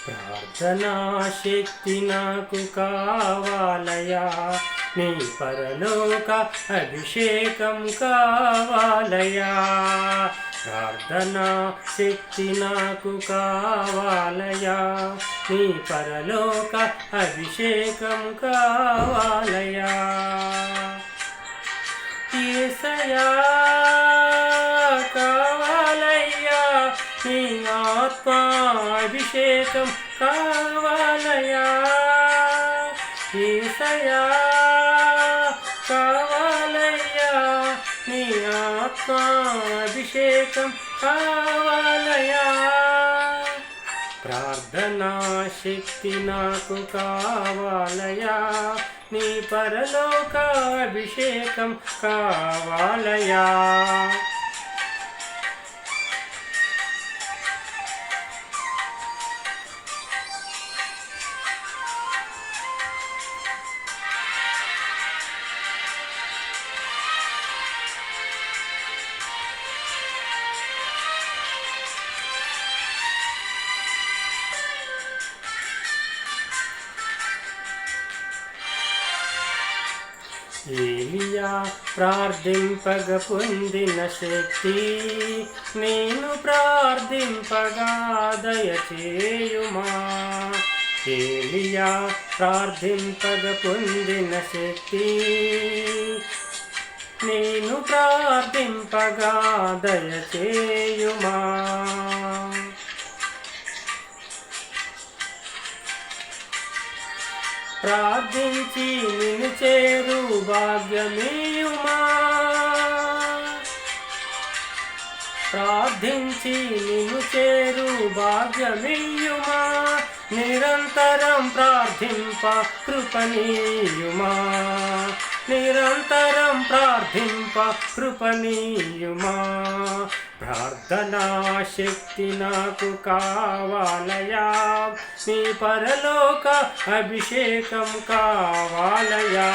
ప్రార్థనా శక్తి నాకు కావాలయా, నీ పరలోక అభిషేకం కావాలయా. ప్రార్థనా శక్తి నాకు కావాలయా, నీ పరలోక అభిషేకం కావాలయా. యేసయ్యా కావాలయ్యా, నీ ఆత్మాభిషేకం కావాలయ్యా. యేసయ్యా కావాలయ్యా, నీ ఆత్మాభిషేకం కావాలయ్యా. ప్రార్థనా శక్తి నాకు కావాలయా, నీ పరలోక అభిషేకం కావాలయా. ఏలియా ప్రార్థింపగ పొందిన శక్తి నేను ప్రార్థింపగా దయచేయుమా. ఏలియా ప్రార్థింపగ పొందిన శక్తి నేను ప్రార్థింపగా దయచేయుమా. ప్రార్థించి నిన్ను చేరు భాగ్యమేయుమా. ప్రార్థించి నిన్ను చేరు భాగ్యమేయుమా. నిరంతరం ప్రార్థింప కృపనీయుమా. నిరంతరం ప్రార్థింప కృపనీయుమా. ప్రార్థనా శక్తి నాకు కావాలయా, నీ పరలోక అభిషేకం కావాలయా.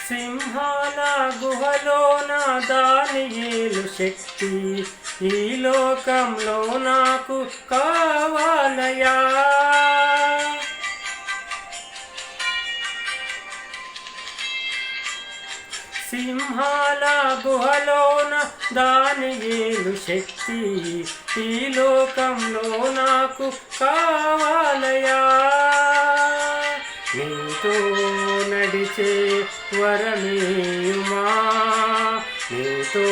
సింహాల గుహలోన దానియేలు శక్తి ఈ లోకంలో నాకు కావాలయా. సింహాల గుహలోన దానియేలు శక్తి ఈ లోకంలో నాకు కావాలయా. నీతో నడిచే వరమీయుమా. నీతో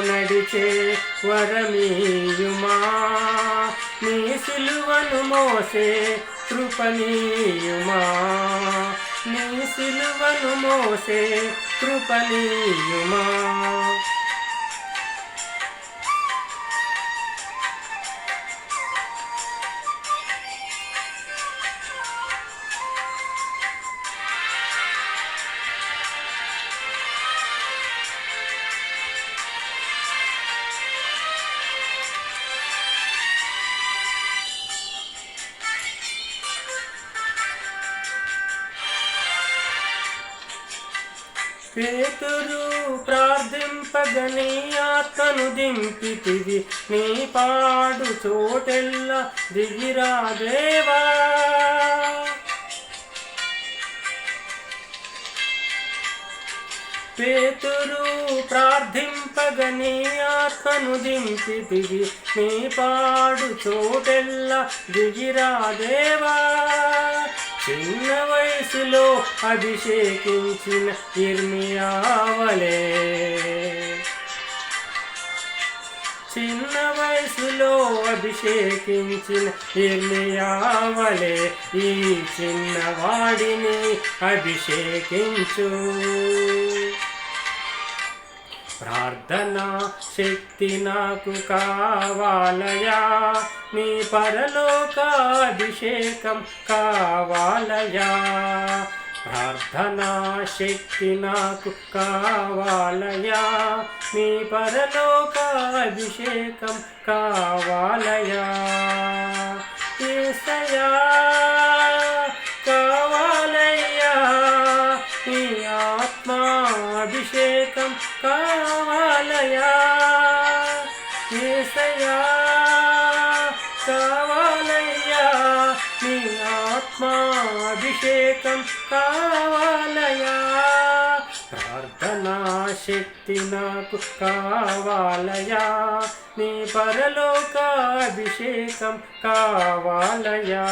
నడిచే వరమీయుమా. నీ సిలువను మోసే కృపనీయుమా. నీ సిలువను మోసే కృపనీయుమా. పేతురు ప్రార్థింపగని ఆత్మను దింపితివి, నీ పాడు చోటెల్ల దిగిరా దేవా. పేతురు ప్రార్థింపగని ఆత్మను దింపితివి, నీ పాడు చోటెల్ల దిగిరా దేవా. చిన్న వయసులో అభిషేకించిన ఇర్మియా వలె, చిన్న వయసులో అభిషేకించిన ఇర్మియా వలె ఈ చిన్నవాడిని అభిషేకించు. ప్రార్థనా శక్తి నాకు కావాలయా, నీ పరలోక అభిషేకం కావాలయా. ప్రార్థనా శక్తి నాకు కావాలయా, నీ పరలోకాభిషేకం కావాలయా, యేసయ్యా కావాలయ్యా, నీ ఆత్మాభిషేకం కావాలయా, యేసయ్యా కావాలయ్యా, నీ ఆత్మాభిషేకం కావాలయా, ప్రార్థనా శక్తి నాకు కావాలయా, నీ పరలోకాభిషేకం కావాలయా.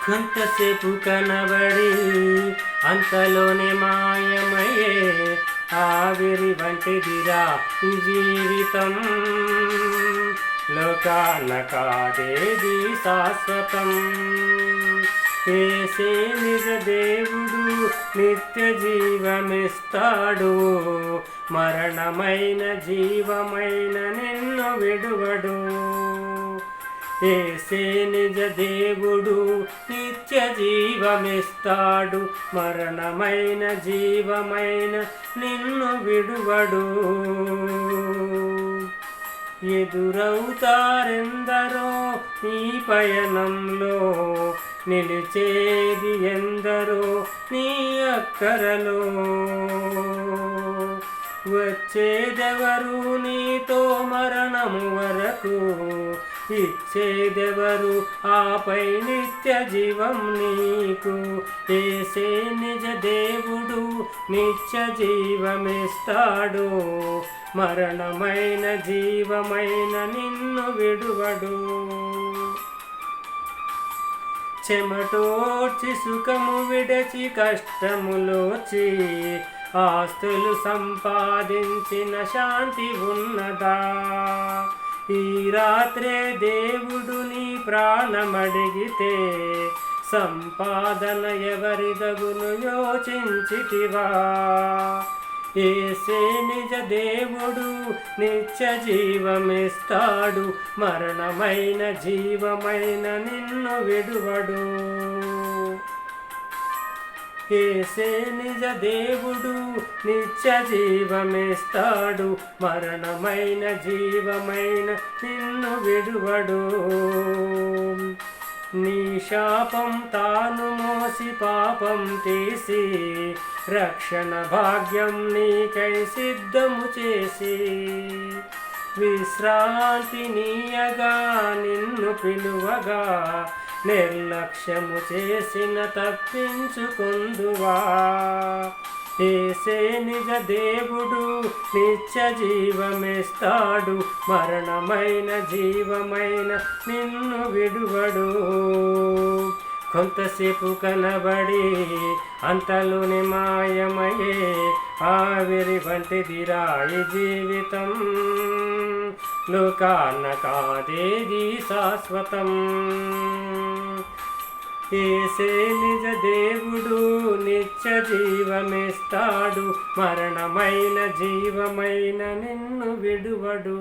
కొంతసేపు కనబడి అంతలోనే మాయమయ్యే ఆవిరి వంటిదిరా ఈ జీవితం, లోకాన కాదేది శాశ్వతం, యేసే నిజ దేవుడు నిత్య జీవమిస్తాడు, మరణమైన జీవమైన నిన్ను విడువడు, యేసే నిజ దేవుడు నిత్య జీవమిస్తాడు, మరణమైన జీవమైన నిన్ను విడువడు. ఎదురవుతారెందరో నీ పయనంలో, నిలిచేది ఎందరో నీ అక్కరలో, వచ్చేదెవరు నీతో మరణము వరకు, ఇచ్చేదెవరు ఆపై నిత్య జీవం నీకు, యేసే నిజ దేవుడు నిత్య జీవమిస్తాడు, మరణమైన జీవమైన నిన్ను విడువడు. చెమటోడ్చి సుఖము విడచి కష్టములోచి ఆస్తులు సంపాదించిన శాంతి ఉన్నదా, ఈ రాత్రే దేవుడు నీ ప్రాణమడిగితే సంపాదన ఎవరిదగును యోచించితివా, యేసే నిజ దేవుడు నిత్య జీవమిస్తాడు, మరణమైన జీవమైన నిన్ను విడువడు, యేసే నిజ దేవుడు నిత్య జీవమిస్తాడు, మరణమైన జీవమైన నిన్ను విడువడు. నీ శాపం తాను మోసి పాపం తీసి రక్షణ భాగ్యం నీకై సిద్ధము చేసి, విశ్రాంతి నీయగా నిన్ను పిలువగా, నిర్లక్ష్యము చేసిన తప్పించుకొందువా, యేసే నిజ దేవుడు నిత్య జీవమిస్తాడు, మరణమైన జీవమైన నిన్ను విడువడు. కొంతసేపు కనబడి అంతలోనే మాయమయ్యే ఆవిరి వంటిదిరా ఈ జీవితం, లోకాన కాదేది శాశ్వతం, యేసే నిజ దేవుడు నిత్య జీవమిస్తాడు, మరణమైన జీవమైన నిన్ను విడువడు.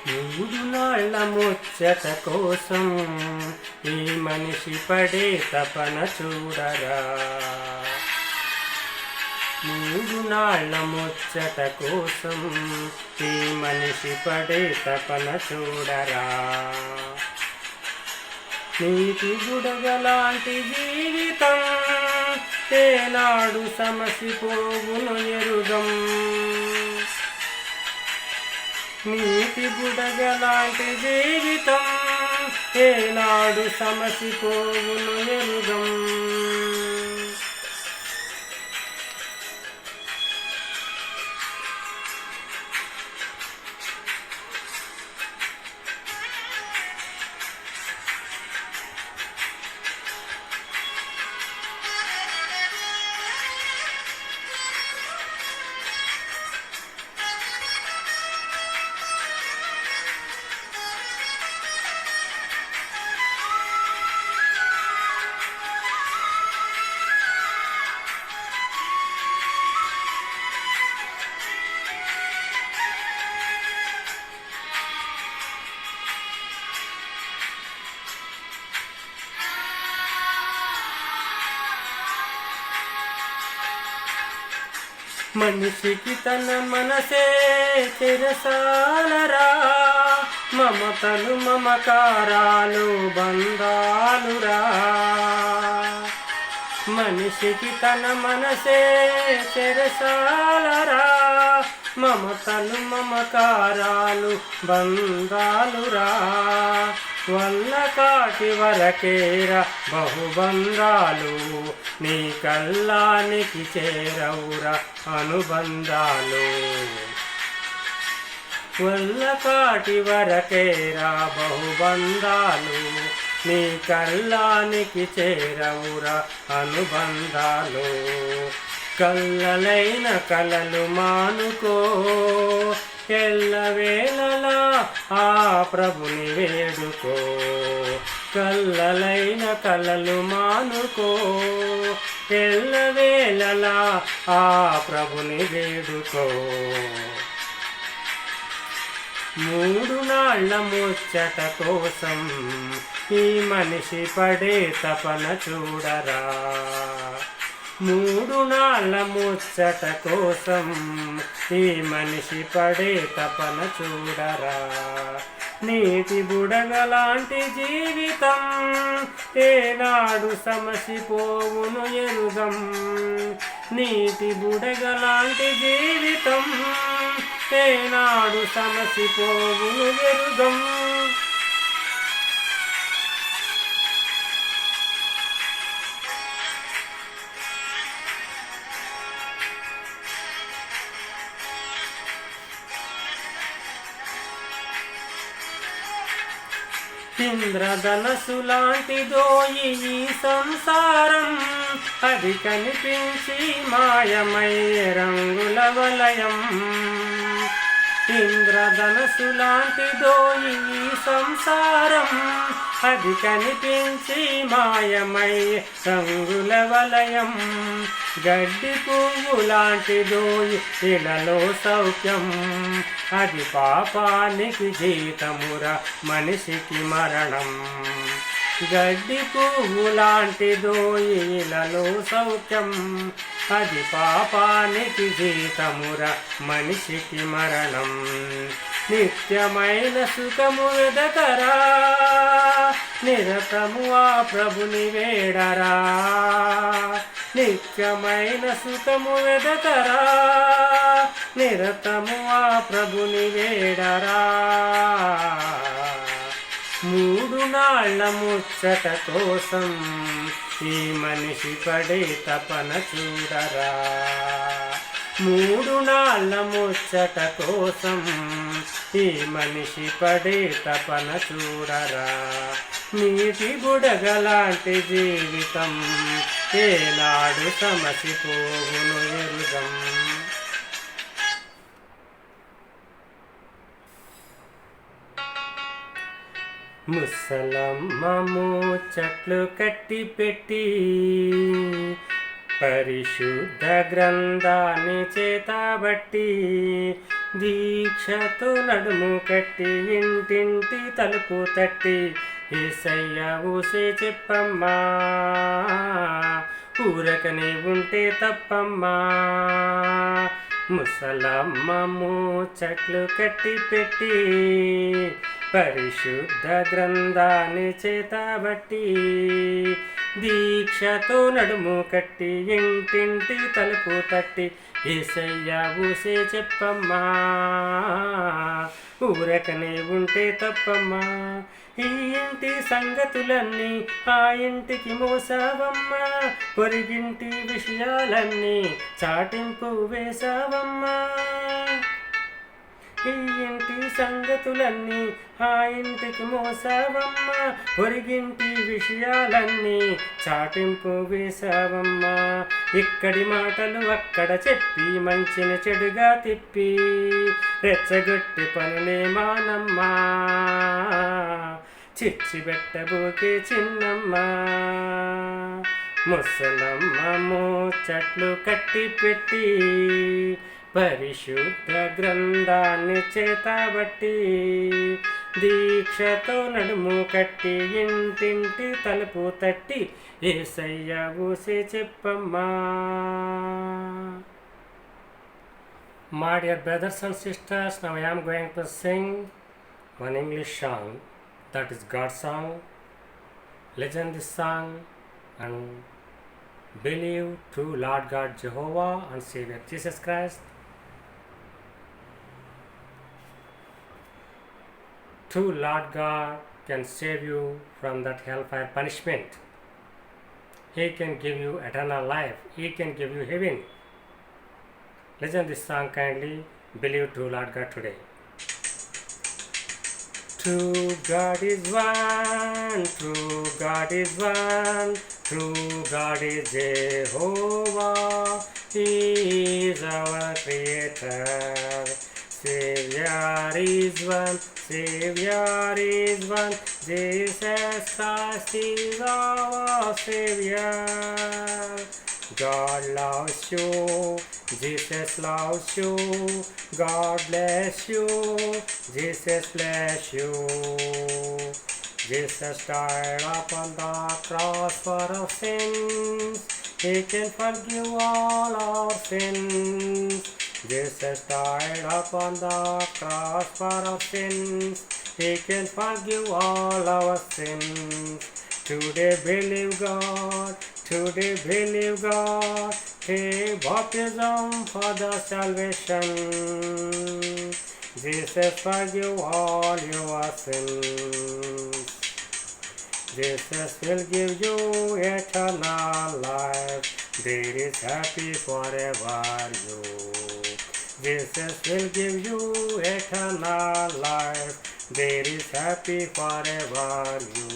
మూడు నాళ్ళ ముచ్చట కోసం ఈ మనిషి పడే తపన చూడరా, మూడు నాళ్ళ ముచ్చట కోసం ఈ మనిషి పడే తపన చూడరా, నీటి బుడగలాంటి జీవితం ఏనాడు సమసిపోవును ఎరుగం, నీటి బుడగలాంటి జీవితం ఏనాడు సమసిపోవును ఎరుగం, మనిషికి తన మనసే చెరసాలరా, మమతలు మమకారాలు బంధాలురా. మనిషికి తన మనసే చెరసాలరా, మమతలు మమకారాలు బంధాలురా. వల్ల కాటి వరకేరా బహుబంధాలు, నీ కల్లానికి చేరవురా అనుబంధాలు. వల్ల కాటి వరకేరా బహుబంధాలు, నీ కల్లానికి చేరవురా అనుబంధాలు. కల్లలైన కలలు మానుకో, ఎల్లవేళలా ఆ ప్రభుని వేడుకో. కల్లలైన కలలు మానుకో, ఎల్లవేళలా ఆ ప్రభుని వేడుకో. మూడు నాళ్ళ ముచ్చట కోసం ఈ మనిషి పడే తపన చూడరా. మూడు నాళ్ళ ముచ్చట కోసం ఈ మనిషి పడే తపన చూడరా. నీటి బుడగలాంటి జీవితం ఏనాడు సమసిపోవును ఎరుగం. నీటి బుడగలాంటి జీవితం ఏనాడు సమసిపోవును ఎరుగం. ఇంద్రధనసు లాంటిదో ఈ సంసారం, అది కనిపించి మాయమయ్యే రంగుల వలయం. ఇంద్రధనసు లాంటిదో ఈ సంసారం, అది కనిపించి మాయమయ్యే రంగుల వలయం. గడ్డి పువ్వు లాంటిదో ఇలలో సౌఖ్యం, అది పాపానికి జీతమురా మనిషికి మరణం. గడ్డి పువ్వు లాంటిదో ఇలలో సౌఖ్యం, అది పాపానికి జీతమురా మనిషికి మరణం. నిత్యమైన సుఖము వెదకరా, నిరతము ఆ ప్రభుని వేడరా. నిత్యమైన సుఖము వెదకరా, నిరతము ఆ ప్రభుని వేడరా. మూడు నాళ్ళ ముచ్చట కోసం ఈ మనిషి పడే తపన చూడరా. మూడు నాళ్ళ ముచ్చట కోసం ఈ మనిషి పడే తపన చూడరా. నీటి బుడగలాంటి జీవితం ఏనాడు సమసిపోవును ఎరుగం. ముసలమ్మ ముచ్చట్లు కట్టి పెట్టి పరిశుద్ధ గ్రంథాన్ని చేతబట్టి, దీక్షతో నడుము కట్టి ఇంటింటి తలుపు తట్టి, యేసయ్య ఊసే చెప్పమ్మా ఊరకనే ఉంటే తప్పమ్మా. ముసలమ్మ ముచ్చట్లు కట్టి పెట్టి పరిశుద్ధ గ్రంథాన్ని చేతబట్టి, దీక్షతో నడుము కట్టి ఇంటింటి తలుపు తట్టి, యేసయ్య ఊసే చెప్పమ్మా ఊరకనే ఉంటే తప్పమ్మా. ఈ ఇంటి సంగతులన్నీ ఆ ఇంటికి మోసావమ్మా, పొరిగింటి విషయాలన్నీ చాటింపు వేసావమ్మా. ఈ ఇంటి సంగతులన్నీ ఆ ఇంటికి మోసావమ్మా, పొరిగింటి విషయాలన్నీ చాటింపు వేసావమ్మా. ఇక్కడి మాటలు అక్కడ చెప్పి మంచిని చెడుగా తిప్పి, రెచ్చగొట్టి పనులే మానమ్మా, చిచ్చి పెట్టబోకే చిన్నమ్మా. ముసలమ్మ ముచ్చట్లు కట్టి పెట్టి పరిశుద్ధ గ్రంథాన్ని చేతబట్టి, దీక్షతో నడుము కట్టి ఇంటింటి తలుపు తట్టి, యేసయ్య ఊసే చెప్పమ్మా. My dear brothers and sisters, now I am going to sing one English song, that is God's song. Listen this song and believe to Lord God Jehovah and Savior Jesus Christ. True Lord God can save you from that hellfire punishment. He can give you eternal life. He can give you heaven. Listen this song kindly. Believe to Lord God today. True God is one. True God is one. True God is Jehovah. He is our Creator. Savior is one. Savior is one. Jesus Christ is our Savior. God loves you. Jesus loves you. God bless you. Jesus bless you. Jesus died upon the cross for our sins. He can forgive all our sins. Jesus died upon the cross for our sins. He can forgive all our sins. Today believe God. Today believe God. Take baptism for the salvation. Jesus forgive all your sins. Jesus will give you eternal life. There is happy forever you. Jesus will give you eternal life. There is happy forever you.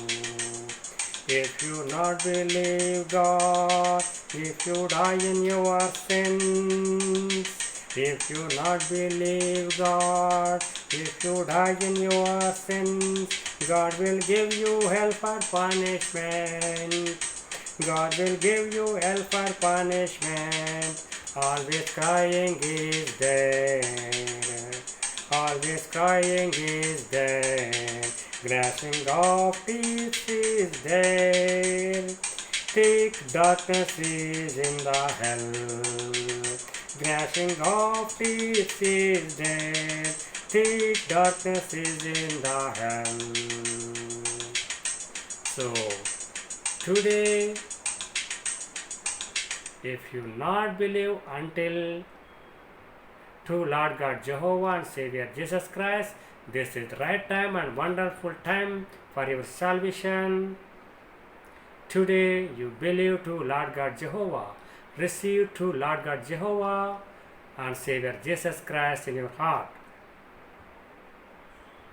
If you not believe God, if you die in your sins, if you not believe God, if you die in your sins, God will give you hell for punishment. God will give you hell for punishment. Always crying is there. Always crying is there. Gnashing of teeth is there. Thick darkness is in the hell. Gnashing of teeth is there. Thick darkness is in the hell. So today, if you not believe until true Lord God Jehovah and Savior Jesus Christ, this is the right time and wonderful time for your salvation. Today you believe to Lord God Jehovah, receive to Lord God Jehovah and Savior Jesus Christ in your heart.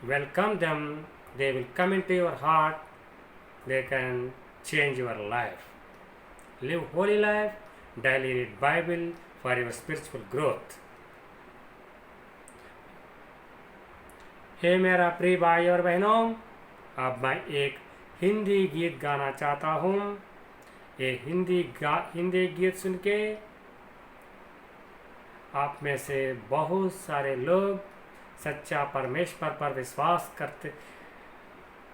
Welcome them, they will come into your heart, they can change your life. Live holy life, daily read Bible for your spiritual growth. हे मेरा प्रिय भाई और बहनों, अब मैं एक हिंदी गीत गाना चाहता हूँ। ये हिंदी गीत सुन के आप में से बहुत सारे लोग सच्चा परमेश्वर पर विश्वास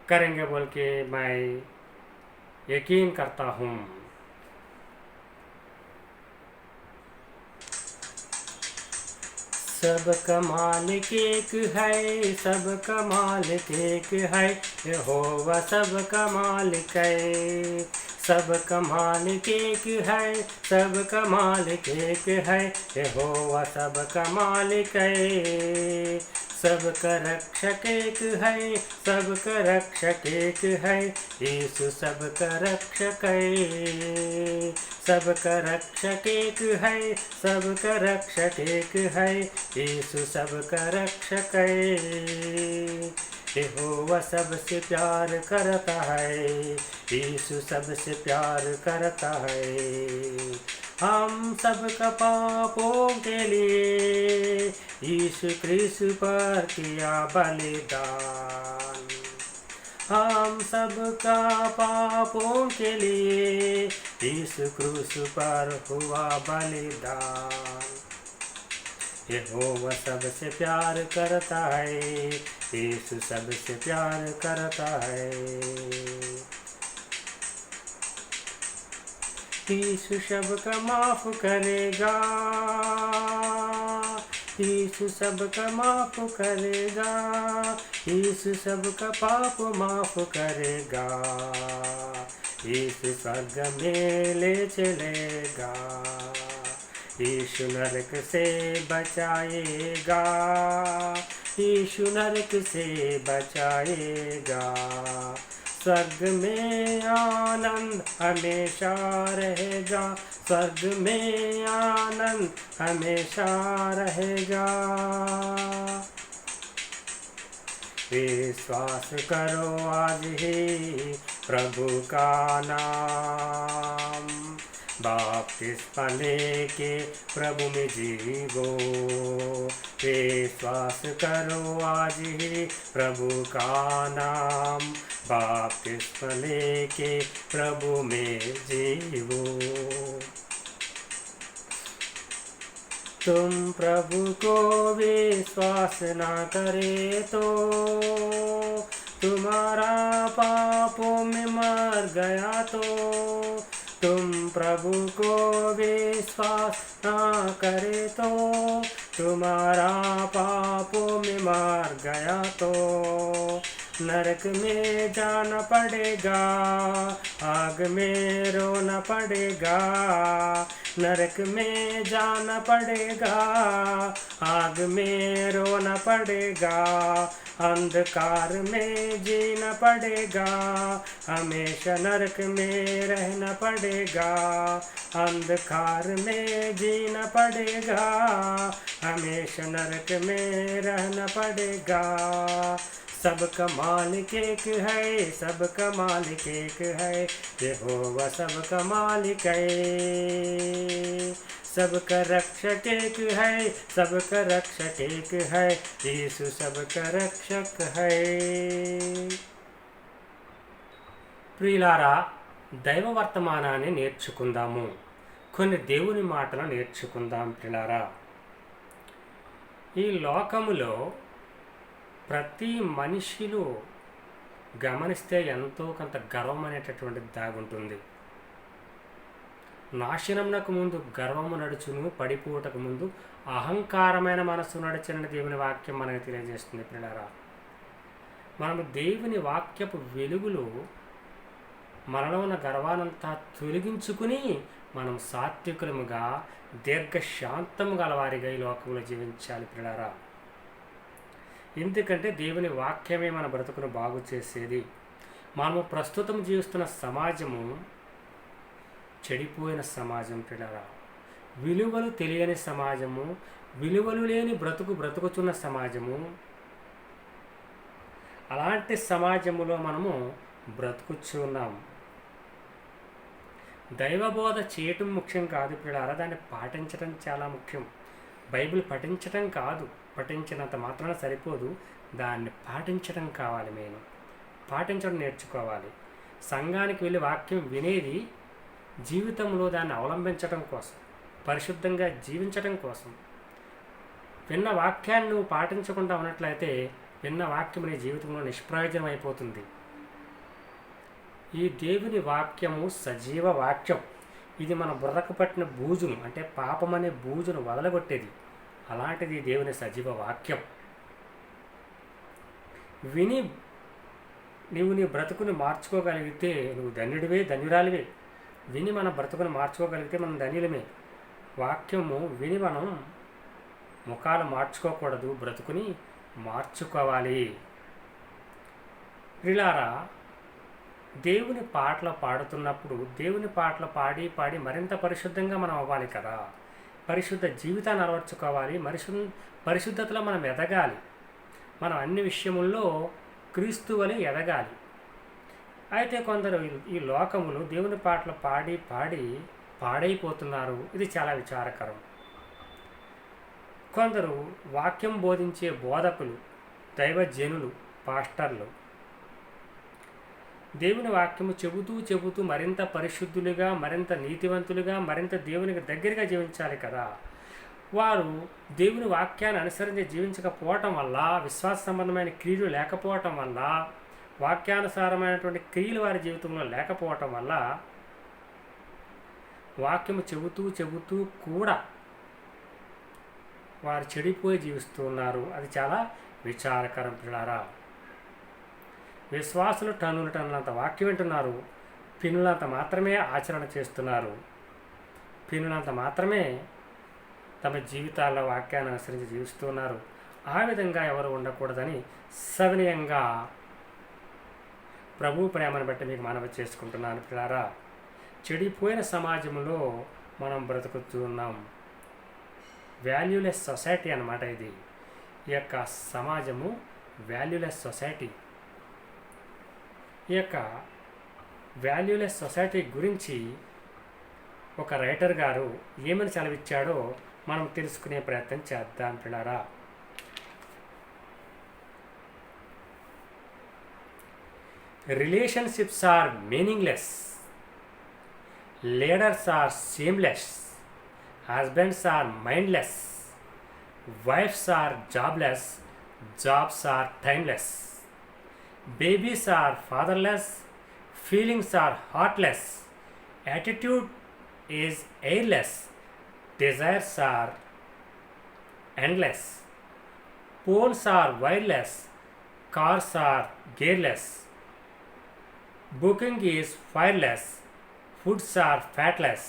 करेंगे बोल के मैं यकीन करता हूँ। सबका मालिक एक है, सबका मालिक एक है, यहोवा सबका मालिक है। सबका मालिक एक है, सबका मालिक एक है, यहोवा सबका मालिक है। सबका रक्षक एक है, सबका रक्षक एक है, यीशु सबका रक्षक है। सबका रक्षक एक है, सबका रक्षक एक है, यीशु सबका रक्षक है। यहोवा सबसे प्यार करता है, यीशु सबसे प्यार करता है। हम सबका पापों के लिए यीशु क्रूस पर किया बलिदान। हम सबका पापों के लिए यीशु क्रूस पर हुआ बलिदान। यहोवा सबसे प्यार करता है, यीशु सबसे प्यार करता है। यीशु सबका माफ करेगा, यीशु सबका माफ करेगा, यीशु सबका पाप माफ करेगा, यीशु स्वर्ग में ले चलेगा, यीशु नरक से बचाएगा, यीशु नरक से बचाएगा। स्वर्ग में आनंद हमेशा रहेगा, स्वर्ग में आनंद हमेशा रहेगा। विश्वास करो आज ही प्रभु का नाम, बपतिस्मा लेके प्रभु में जीवो। विश्वास करो आज ही प्रभु का नाम, बपतिस्मा लेके प्रभु में जीवो। तुम प्रभु को विश्वास ना करे तो तुम्हारा पापों में मर गया तो, तुम प्रभु को विश्वास ना करे तो तुम्हारा पापों में मर गया तो नरक में जाना पड़ेगा, आग में रोना पड़ेगा, नरक में जाना पड़ेगा, आग में रोना पड़ेगा, अंधकार में जीना पड़ेगा, हमेशा नरक में रहना पड़ेगा, अंधकार में जीना पड़ेगा, हमेशा नरक में रहना पड़ेगा। सबका मालिक एक है, सबका मालिक एक है, यहोवा सबका मालिक है। सबका रक्षक एक है, सबका रक्षक एक है, यीशु सबका रक्षक है। ప్రియులారా, దైవ వర్తమానాన్ని నేర్చుకుందాము. కొన్ని దేవుని మాటలు నేర్చుకుందాం. ప్రియులారా, ఈ లోకములో ప్రతి మనిషిలో గమనిస్తే ఎంతో కొంత గర్వం అనేటటువంటిది దాగుంటుంది. నాశనమునకు ముందు గర్వము నడుచును, పడిపోవటకు ముందు అహంకారమైన మనస్సు నడిచిన దేవుని వాక్యం మనకు తెలియజేస్తుంది. ప్రియులారా, మనము దేవుని వాక్యపు వెలుగులో మనలో ఉన్న గర్వానంతా తొలగించుకుని మనం సాత్వికులముగా దీర్ఘశాంతము గలవారిగా ఈ లోకంలో జీవించాలి. ప్రియులారా, ఎందుకంటే దేవుని వాక్యమే మన బ్రతుకును బాగు చేసేది. మనము ప్రస్తుతం జీవిస్తున్న సమాజము చెడిపోయిన సమాజం. ప్రియులారా, విలువలు తెలియని సమాజము, విలువలు లేని బ్రతుకుచున్న సమాజము. అలాంటి సమాజములో మనము బ్రతుకుచున్నాం. దైవబోధ చేయటం ముఖ్యం కాదు ప్రియులారా, దాన్ని పాటించడం చాలా ముఖ్యం. బైబిల్ పఠించడం కాదు, పఠించినంత మాత్రాన సరిపోదు, దాన్ని పాటించడం కావాలి. మేము పాటించడం నేర్చుకోవాలి. సంఘానికి వెళ్ళి వాక్యం వినేది జీవితంలో దాన్ని అవలంబించడం కోసం, పరిశుద్ధంగా జీవించడం కోసం. విన్న వాక్యాన్ని నువ్వు పాటించకుండా ఉన్నట్లయితే విన్న వాక్యం నీ జీవితంలో నిష్ప్రయోజనం అయిపోతుంది. ఈ దేవుని వాక్యము సజీవ వాక్యం. ఇది మన బుర్రకు పట్టిన బూజును, అంటే పాపం అనే బూజును వదలగొట్టేది. అలాంటిది దేవుని సజీవ వాక్యం. విని నీవు నీ బ్రతుకుని మార్చుకోగలిగితే నువ్వు ధన్యుడివే, ధన్యురాలివే. విని మన బ్రతుకుని మార్చుకోగలిగితే మనం ధన్యులమే. వాక్యము విని మనం ముఖాలు మార్చుకోకూడదు, బ్రతుకుని మార్చుకోవాలి. ప్రియులారా, దేవుని పాటలు పాడుతున్నప్పుడు దేవుని పాటలు పాడి పాడి మరింత పరిశుద్ధంగా మనం అవ్వాలి కదా. పరిశుద్ధ జీవితాన్ని అలవర్చుకోవాలి. పరిశుద్ధతలో మనం ఎదగాలి. మనం అన్ని విషయముల్లో క్రీస్తు వలె ఎదగాలి. అయితే కొందరు ఈ లోకములు దేవుని పాటలు పాడి పాడి పాడైపోతున్నారు. ఇది చాలా విచారకరం. కొందరు వాక్యం బోధించే బోధకులు, దైవజనులు, పాస్టర్లు దేవుని వాక్యము చెబుతూ మరింత పరిశుద్ధులుగా, మరింత నీతివంతులుగా, మరింత దేవునికి దగ్గరగా జీవించాలి కదా. వారు దేవుని వాక్యాన్ని అనుసరించి జీవించకపోవటం వల్ల, విశ్వాస సంబంధమైన క్రియలు లేకపోవటం వల్ల, వాక్యానుసారమైనటువంటి క్రియలు వారి జీవితంలో లేకపోవటం వల్ల వాక్యము చెబుతూ కూడా వారు చెడిపోయి జీవిస్తున్నారు. అది చాలా విచారకరం పిల్లారా. విశ్వాసులు టన్నులంత వాక్యం వింటున్నారు, పిన్నులంత మాత్రమే ఆచరణ చేస్తున్నారు, పిన్నులంత మాత్రమే తమ జీవితాల్లో వాక్యాన్ని అనుసరించి జీవిస్తున్నారు. ఆ విధంగా ఎవరు ఉండకూడదని సవినయంగా ప్రభు ప్రేమను బట్టి మీకు మనవి చేసుకుంటున్నాను పిల్లారా. చెడిపోయిన సమాజంలో మనం బ్రతుకుతున్నాం. వాల్యూలెస్ సొసైటీ అన్నమాట ఇది. ఈ యొక్క సమాజము వాల్యూలెస్ సొసైటీ. ఈ యొక్క వాల్యూలెస్ సొసైటీ గురించి ఒక రైటర్ గారు ఏమని సెలవిచ్చాడో మనం తెలుసుకునే ప్రయత్నం చేద్దాం పిల్లారా. Relationships are meaningless. Leaders are shameless. Husbands are mindless. Wives are jobless. Jobs are timeless. Babies are fatherless. Feelings are heartless. Attitude is airless. Desires are endless. Phones are wireless. Cars are gearless. Booking is fireless. Foods are fatless.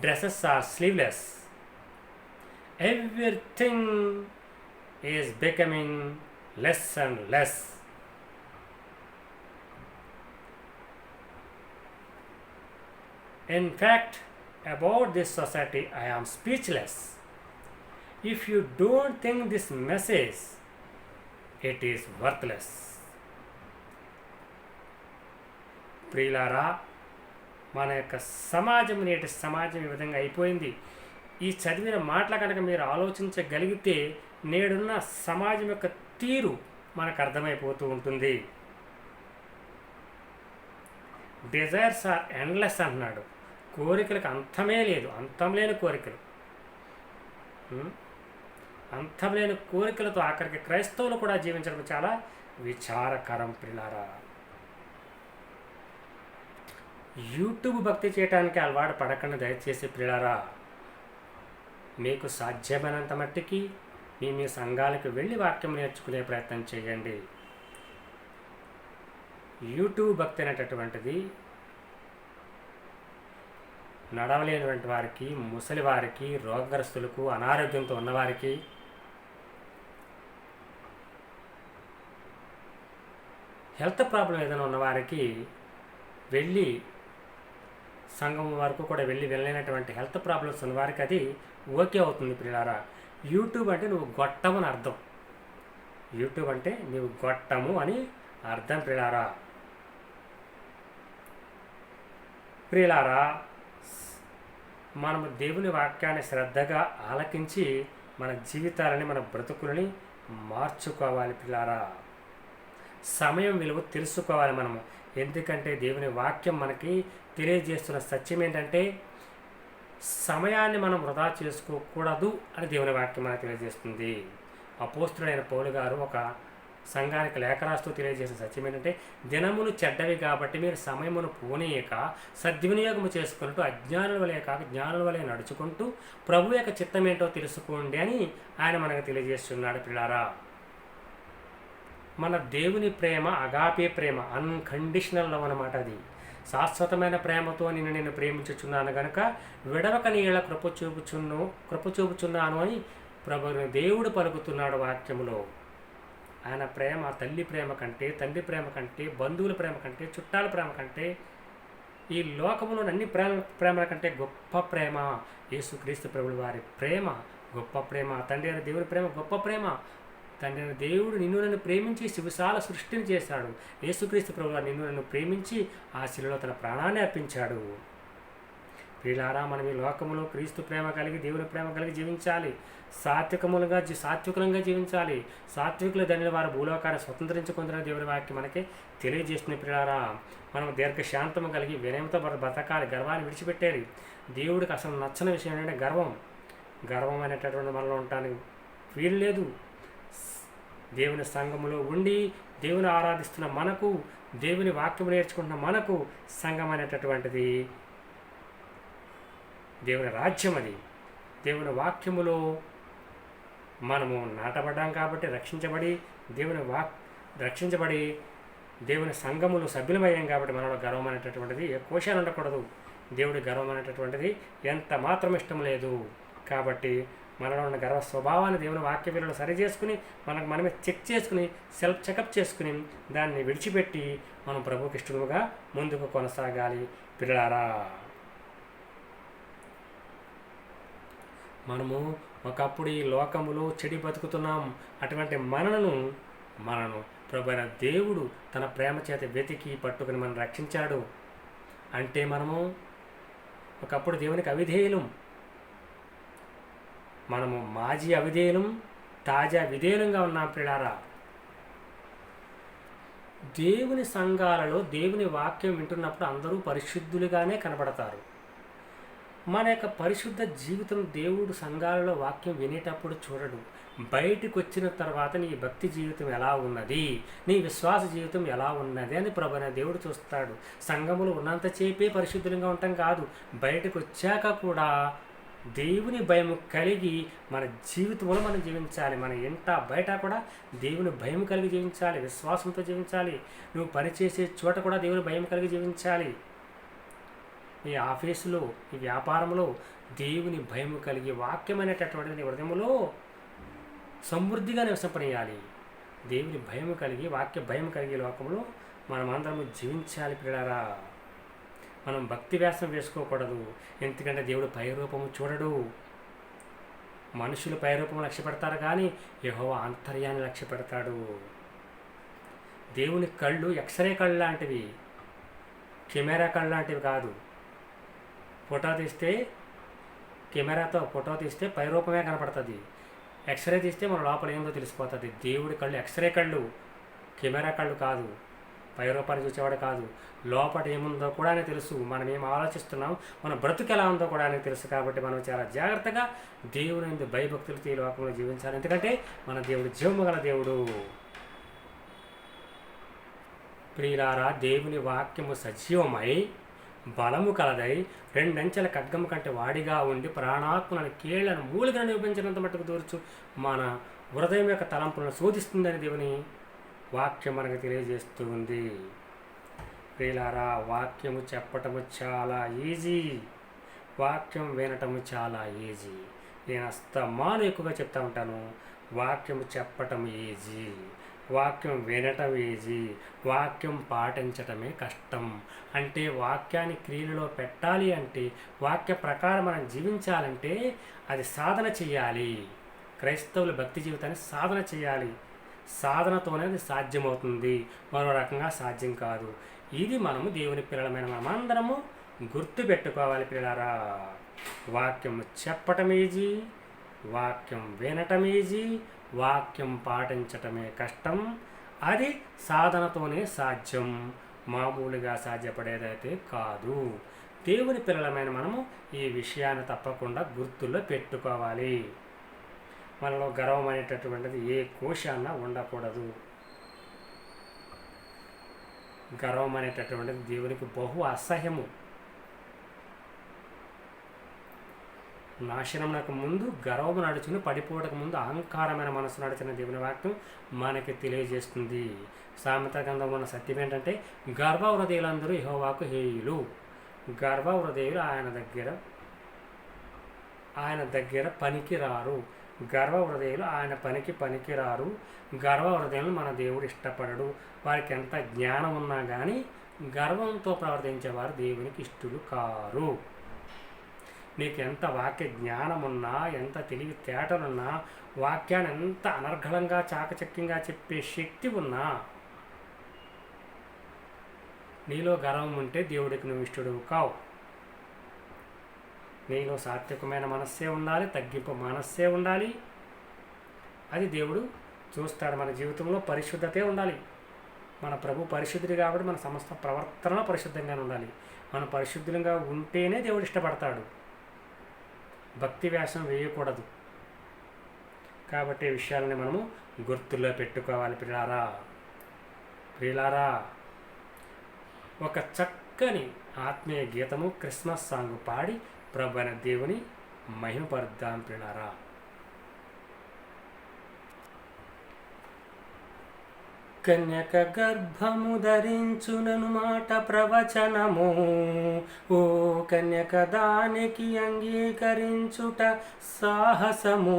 Dresses are sleeveless. Everything is becoming less and less. In fact, about this society, I am speechless. If you don't think this message, it is worthless. ప్రియులారా, మన యొక్క సమాజం, నేటి సమాజం ఈ విధంగా అయిపోయింది. ఈ చదివిన మాటల కనుక మీరు ఆలోచించగలిగితే నేడున్న సమాజం యొక్క తీరు మనకు అర్థమైపోతూ ఉంటుంది. డిజైర్స్ ఆర్ ఎండ్లెస్ అంటున్నాడు. కోరికలకు అంతమే లేదు, అంతం లేని కోరికలు, అంతం లేని కోరికలతో ఆఖరికి క్రైస్తవులు కూడా జీవించడం చాలా విచారకరం ప్రియులారా. యూట్యూబ్ భక్తి చేయడానికి అలవాటు పడకండి దయచేసి ప్రియులారా. మీకు సాధ్యమైనంత మట్టికి మీ సంఘాలకు వెళ్ళి వాక్యం నేర్చుకునే ప్రయత్నం చేయండి. యూట్యూబ్ భక్తి అనేటటువంటిది నడవలేనటువంటి వారికి, ముసలి వారికి, రోగగ్రస్తులకు, అనారోగ్యంతో ఉన్నవారికి, హెల్త్ ప్రాబ్లం ఏదైనా ఉన్నవారికి వెళ్ళి సంఘం వరకు కూడా వెళ్ళలేనటువంటి హెల్త్ ప్రాబ్లమ్స్ ఉన్నవారికి అది ఓకే అవుతుంది ప్రియులారా. యూట్యూబ్ అంటే నువ్వు గొట్టము అని అర్థం. యూట్యూబ్ అంటే నువ్వు గొట్టము అని అర్థం ప్రియులారా. ప్రియులారా, మనము దేవుని వాక్యాన్ని శ్రద్ధగా ఆలకించి మన జీవితాలని, మన బ్రతుకులని మార్చుకోవాలి ప్రియులారా. సమయం విలువ తెలుసుకోవాలి మనము. ఎందుకంటే దేవుని వాక్యం మనకి తెలియజేస్తున్న సత్యం ఏంటంటే సమయాన్ని మనం వృధా చేసుకోకూడదు అని దేవుని వాక్యం మనకు తెలియజేస్తుంది. అపోస్తుడైన పౌలు గారు ఒక సంఘానికి లేఖ రాస్తూ తెలియజేసిన సత్యం ఏంటంటే, దినములు చెడ్డవి కాబట్టి మీరు సమయమును పోనీయక సద్వినియోగము చేసుకున్నట్టు అజ్ఞానుల వలె కాక జ్ఞానుల వలె నడుచుకుంటూ ప్రభు యొక్క చిత్తం ఏంటో తెలుసుకోండి అని ఆయన మనకు తెలియజేస్తున్నాడు పిల్లారా. మన దేవుని ప్రేమ అగాపే ప్రేమ, అన్కండిషనల్ లవ్ అన్నమాట. అది శాశ్వతమైన ప్రేమతో నేను ప్రేమించుచున్నాను కనుక విడవక నీళ్ళ కృప చూపుచున్నాను అని ప్రభువుని దేవుడు పలుకుతున్నాడు వాక్యములో. ఆయన ప్రేమ తల్లి ప్రేమ కంటే, తండ్రి ప్రేమ కంటే, బంధువుల ప్రేమ కంటే, చుట్టాల ప్రేమ కంటే, ఈ లోకములోని అన్ని ప్రేమల కంటే గొప్ప ప్రేమ యేసుక్రీస్తు ప్రభువు వారి ప్రేమ గొప్ప ప్రేమ. తండ్రి అయిన దేవుని ప్రేమ గొప్ప ప్రేమ. తండ్రి అయిన దేవుడు నిన్ను నన్ను ప్రేమించి శివశాల సృష్టిని చేశాడు. యేసుక్రీస్తు ప్రభువు నిన్ను నన్ను ప్రేమించి ఆ శిలలో తన ప్రాణాన్ని అర్పించాడు. ప్రియులారా, మనం ఈ లోకములో క్రీస్తు ప్రేమ కలిగి, దేవుని ప్రేమ కలిగి జీవించాలి. సాత్వికులంగా జీవించాలి. సాత్వికులు ధన్యుల వారు భూలోకాన్ని స్వతంత్రించుకుంటున్న దేవుని వాక్యం మనకి తెలియజేస్తున్న ప్రియులారా. మనం దీర్ఘశాంతము కలిగి వినయంతో బ్రతకాలి. గర్వాన్ని విడిచిపెట్టేది. దేవుడికి అసలు నచ్చని విషయం ఏంటంటే గర్వం అనేటటువంటి మనలో ఉండటానికి వీలు లేదు. దేవుని సంఘములో ఉండి దేవుని ఆరాధిస్తున్న మనకు, దేవుని వాక్యం నేర్చుకుంటున్న మనకు సంఘం అనేటటువంటిది దేవుని రాజ్యం. అది దేవుని వాక్యములో మనము నాటబడ్డాం కాబట్టి రక్షించబడి దేవుని సంఘములు సభ్యులమయ్యాం కాబట్టి మనలో గర్వం అనేటటువంటిది ఏ కోశాలు ఉండకూడదు. దేవుడి గర్వం అనేటటువంటిది ఎంత మాత్రం ఇష్టం లేదు. కాబట్టి మనలో ఉన్న గర్వ స్వభావాన్ని దేవుని వాక్య విలువలు సరి చేసుకుని మనమే చెక్ చేసుకుని సెల్ఫ్ చెకప్ చేసుకుని దాన్ని విడిచిపెట్టి మనం ప్రభువుకి ఇష్టముగా ముందుకు కొనసాగాలి పిల్లారా. మనము ఒకప్పుడు ఈ లోకములో చెడి బతుకుతున్నాం. అటువంటి మనను ప్రభువైన దేవుడు తన ప్రేమ చేత వెతికి పట్టుకుని మనం రక్షించాడు. అంటే మనము ఒకప్పుడు దేవునికి అవిధేయులం, మనము మాజీ అవిధేయులం, తాజా విధేయులంగా ఉన్నాం పిల్లారా. దేవుని సంఘాలలో దేవుని వాక్యం వింటున్నప్పుడు అందరూ పరిశుద్ధులుగానే కనబడతారు. మన యొక్క పరిశుద్ధ జీవితం దేవుడు సంఘాలలో వాక్యం వినేటప్పుడు చూడడు. బయటికి వచ్చిన తర్వాత నీ భక్తి జీవితం ఎలా ఉన్నది, నీ విశ్వాస జీవితం ఎలా ఉన్నది అని ప్రభువైన దేవుడు చూస్తాడు. సంఘములు ఉన్నంతసేపే పరిశుద్ధంగా ఉంటాం కాదు, బయటకు వచ్చాక కూడా దేవుని భయం కలిగి మన జీవితంలో మనం జీవించాలి. మన ఇంట బయట కూడా దేవుని భయం కలిగి జీవించాలి, విశ్వాసంతో జీవించాలి. నువ్వు పనిచేసే చోట కూడా దేవుని భయం కలిగి జీవించాలి. నీ ఆఫీసులో, నీ వ్యాపారంలో దేవుని భయం కలిగి వాక్యం అనేటటువంటిది నీ హృదయంలో సమృద్ధిగా నివసింపనీయాలి. దేవుని భయం కలిగి, వాక్య భయం కలిగి లోకంలో మనమందరము జీవించాలి పిల్లారా. మనం భక్తి వ్యాసం వేసుకోకూడదు. ఎందుకంటే దేవుడు పైరూపము చూడడు. మనుషులు పైరూపము లక్ష్య పెడతారు కానీ యెహోవా అంతర్యాన్ని లక్ష్య పెడతాడు. దేవుని కళ్ళు ఎక్స్రే కళ్ళు లాంటివి, కెమెరా కళ్ళు లాంటివి కాదు. కెమెరాతో ఫోటో తీస్తే పైరూపమే కనపడుతుంది. ఎక్స్రే తీస్తే మన లోపల ఏందో తెలిసిపోతుంది. దేవుడి కళ్ళు ఎక్స్రే కళ్ళు, కెమెరా కళ్ళు కాదు. పైరూపాన్ని చూసేవాడు కాదు. లోపల ఏముందో కూడా ఆయనకు తెలుసు. మనం ఏం ఆలోచిస్తున్నాం, మన బ్రతుకు ఎలా ఉందో కూడా ఆయనకు తెలుసు. కాబట్టి మనం చాలా జాగ్రత్తగా దేవుని భయభక్తులతో ఈ లోకంలో జీవించాలి. ఎందుకంటే మన దేవుడు జీవము గల దేవుడు. ప్రియులారా, దేవుని వాక్యము సజీవమై బలము కలదై రెండంచెల ఖడ్గము కంటే వాడిగా ఉండి ప్రాణాత్మలను కీళ్లను మూలికలను నిరూపించినంత మట్టుకు దూర్చు మన హృదయం యొక్క తలంపులను శోధిస్తుందని దేవుని వాక్యం మనకు తెలియజేస్తూ ఉంది. ప్రియులారా, వాక్యము చెప్పటము చాలా ఈజీ, వాక్యం వినటము చాలా ఈజీ. నేను అస్తమాను ఎక్కువగా చెప్తా ఉంటాను, వాక్యము చెప్పటం ఈజీ, వాక్యం వినటం ఈజీ, వాక్యం పాటించటమే కష్టం. అంటే వాక్యాన్ని క్రియలలో పెట్టాలి అంటే, వాక్య ప్రకారం మనం జీవించాలంటే అది సాధన చేయాలి. క్రైస్తవుల భక్తి జీవితాన్ని సాధన చేయాలి. సాధనతోనే అది సాధ్యమవుతుంది, మరో రకంగా సాధ్యం కాదు. ఇది మనము దేవుని పిల్లలమైన మనమందరము గుర్తు పెట్టుకోవాలి పిల్లలారా. వాక్యం చెప్పటం ఈజీ, వాక్యం వినటం ఈజీ, వాక్యం పాటించటమే కష్టం. అది సాధనతోనే సాధ్యం, మామూలుగా సాధ్యపడేదైతే కాదు. దేవుని పిల్లలమైన మనము ఈ విషయాన్ని తప్పకుండా గుర్తుల్లో పెట్టుకోవాలి. మనలో గర్వం అనేటటువంటిది ఏ కోశాన్న ఉండకూడదు. గర్వం అనేటటువంటిది దేవునికి బహు అసహ్యము. నాశనమునకు ముందు గర్వము నడుచుకుని పడిపోవడానికి ముందు అహంకారమైన మనసు నడిచిన దేవుని వాక్యం మనకి తెలియజేస్తుంది. సామెత గ్రంథంలో ఉన్న సత్యం ఏంటంటే, గర్వ హృదయులందరూ యెహోవాకు హేయులు. గర్వ హృదయులు ఆయన దగ్గర పనికి రారు. గర్వ హృదయులు ఆయన పనికి రారు. గర్వ హృదయులు మన దేవుడు ఇష్టపడడు. వారికి ఎంత జ్ఞానం ఉన్నా కానీ గర్వంతో ప్రవర్తించేవారు దేవునికి ఇష్టలు కారు. నీకు ఎంత వాక్య జ్ఞానం ఉన్నా, ఎంత తెలివి తేటలున్నా, వాక్యాన్ని ఎంత అనర్గళంగా చాకచక్యంగా చెప్పే శక్తి ఉన్నా, నీలో గర్వం ఉంటే దేవుడికి నువ్వు ఇష్టడు కావు. నీలో సాత్వికమైన మనస్సే ఉండాలి, తగ్గింపు మనస్సే ఉండాలి. అది దేవుడు చూస్తాడు. మన జీవితంలో పరిశుద్ధతే ఉండాలి. మన ప్రభు పరిశుద్ధుడు కాబట్టి మన సమస్త ప్రవర్తన పరిశుద్ధంగానే ఉండాలి. మనం పరిశుద్ధంగా ఉంటేనే దేవుడు ఇష్టపడతాడు. భక్తి వ్యాసం వేయకూడదు. కాబట్టి ఈ విషయాలని మనము గుర్తుల్లో పెట్టుకోవాలి ప్రియులారా. ఒక చక్కని ఆత్మీయ గీతము, క్రిస్మస్ సాంగ్ పాడి ప్రభువైన దేవుని మహిమపరుద్దాం ప్రియులారా. కన్యక గర్భము ధరించునను మాట ప్రవచనము. ఓ కన్యక దానికి అంగీకరించుట సాహసము.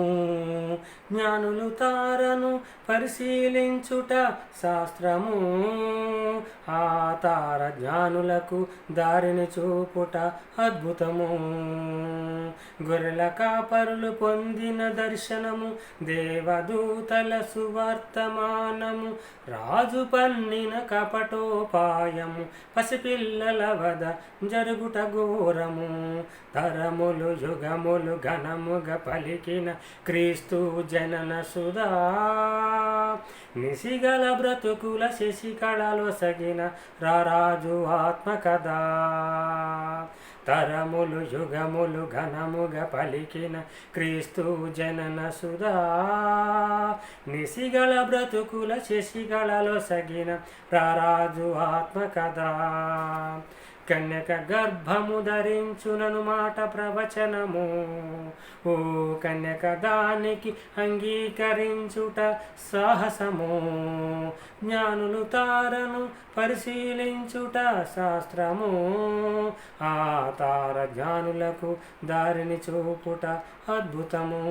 జ్ఞానులు తారను పరిశీలించుట శాస్త్రము. ఆ తార జ్ఞానులకు దారిని చూపుట అద్భుతము. గొర్రెల కాపరులు పొందిన దర్శనము, దేవదూతల సువర్తమానము, రాజు పన్నిన కపటోపాయము, పసిపిల్లల వద జరుగుట ఘోరము. తరములు యుగములు ఘనముగా పలికిన క్రీస్తు జనన సుధా, నిసిగల బ్రతుకుల శశికళలో సగిన రారాజు ఆత్మకథ. తరములు యుగములు ఘనముగా పలికిన క్రీస్తు జనన సుధా, నిసిగల బ్రతుకుల శశికళలో సగిన రారాజు ఆత్మకథ. కన్యక గర్భము ధరించునను మాట ప్రవచనము. ఓ కన్యక దానికి అంగీకరించుట సాహసము. జ్ఞానులు తారను పరిశీలించుట శాస్త్రము. ఆ తార జ్ఞానులకు దారిని చూపుట అద్భుతము.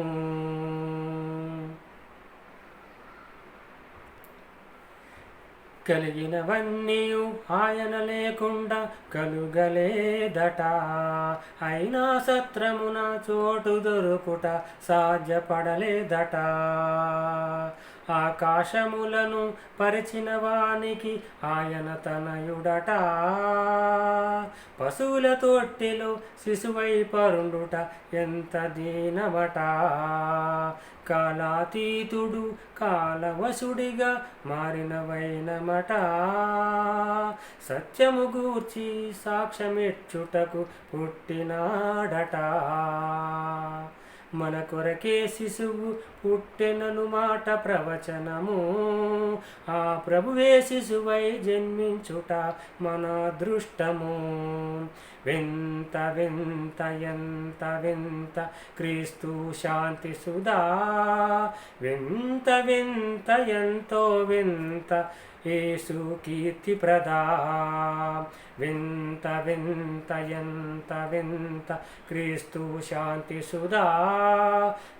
కలిగినవన్నీయు ఆయన లేకుండా కలుగలేదట. అయినా సత్రమున చోటు దొరుకుట సాధ్యపడలేదట. ఆకాశములను పరిచిన వానికి ఆయన తనయుడట. పశువుల తొట్టిలో శిశువై పరుండుట ఎంత దీనమట. కాలాతీతుడు కాలవశుడిగా మారినవైనమట. సత్యము గూర్చి సాక్ష్యమిచ్చుటకు పుట్టినాడట. మన కొరకే శిశువు పుట్టెనను మాట ప్రవచనము. ఆ ప్రభువే శిశువై జన్మించుట మన అదృష్టము. వింత వింత ఎంత వింత క్రీస్తు శాంతి సుధా, వింత వింత ఎంతో వింత యేసు కీర్తి ప్రదా. వింత వింత ఎంత వింత క్రీస్తు శాంతి సుధా,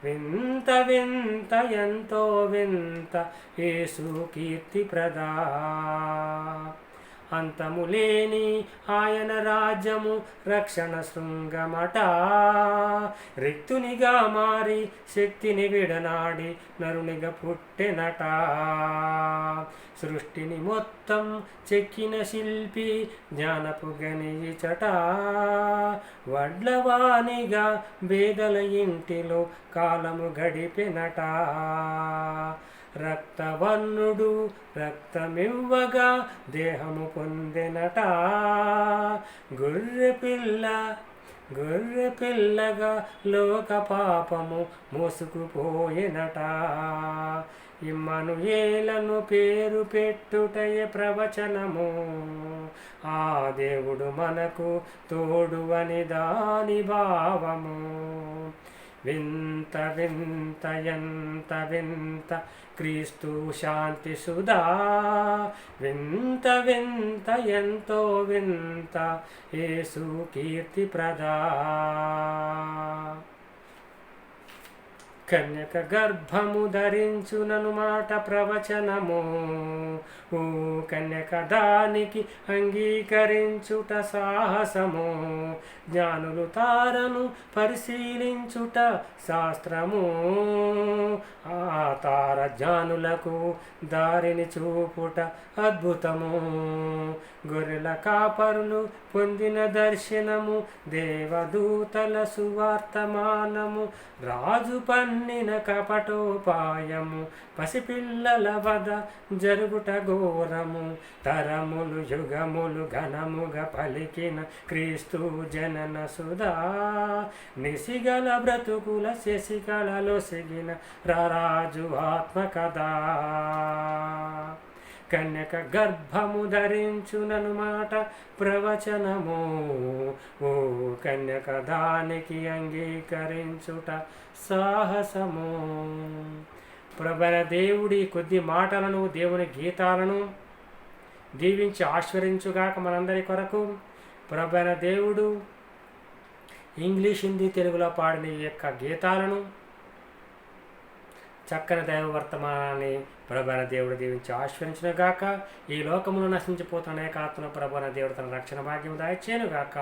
వింత వింత ఎంతో వింత యేసు కీర్తి ప్రదా. అంతములేని ఆయన రాజ్యము రక్షణ శృంగమట. రిక్తునిగా మారి శక్తిని విడనాడి నరునిగా పుట్టెనట. సృష్టిని మొత్తం చెక్కిన శిల్పి జ్ఞానపు గనిచట. వడ్లవానిగా బేదల ఇంటిలో కాలము గడిపెనట. రక్తవర్ణుడు రక్తమివ్వగా దేహము పొందెనట. గొర్రె పిల్లగా లోక పాపము మోసుకుపోయినట. ఇమ్మనుయేలను పేరు పెట్టుటయే ప్రవచనము. ఆ దేవుడు మనకు తోడు అని దాని భావము. వింత వింత ఎంత వింత క్రీస్తు శాంతి సుధా, వింత వింత ఎంతో వింత యేసు కీర్తి ప్రదా. కన్యక గర్భము ధరించునను మాట ప్రవచనము. ఓ కన్యక దానికి అంగీకరించుట సాహసము. జ్ఞానులు తారను పరిశీలించుట శాస్త్రము. ఆ తార జ్ఞానులకు దారిని చూపుట అద్భుతము. గొర్రెల కాపరులు పొందిన దర్శనము, దేవదూతల సువార్తమానము, రాజు పన్నిన కపటోపాయము, పసిపిల్లల వద జరుగుట ఘోరము. తరములు యుగములు ఘనముగా పలికిన క్రీస్తు జనన సుధా, నిసిగల బ్రతుకుల శశికళలో సిగిన రారాజు ఆత్మకథ. కన్యక గర్భము ధరించునను మాట ప్రవచనము. ఓ కన్యక దానికి అంగీకరించుట సాహసము. ప్రభువైన దేవుడి కొద్ది మాటలను, దేవుని గీతాలను దీవించి ఆశీర్వదించుగాక మనందరి కొరకు. ప్రభువైన దేవుడు ఇంగ్లీష్, హిందీ, తెలుగులో పాడిన ఈ యొక్క గీతాలను, చక్కని దైవ వర్తమానాన్ని ప్రభువైన దేవుడు దీవించి ఆశీర్వదించునుగాక. ఈ లోకమును నశించిపోతున్న అనేక ఆత్మను ప్రభువైన దేవుడు తన రక్షణ భాగ్యం దయచేయునుగాక.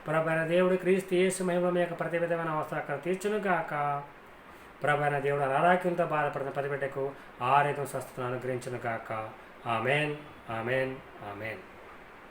ప్రభువైన దేవుడు క్రీస్తు యేసు మహిమ యొక్క ప్రతి విధమైన అవసరం తీర్చునుగాక. ప్రభువైన దేవుడు అనారోగ్యంతో బాధపడిన ప్రతి బిడ్డకు ఆరోగ్యం, స్వస్థతను అనుగ్రహించునుగాక. Amen, amen, amen.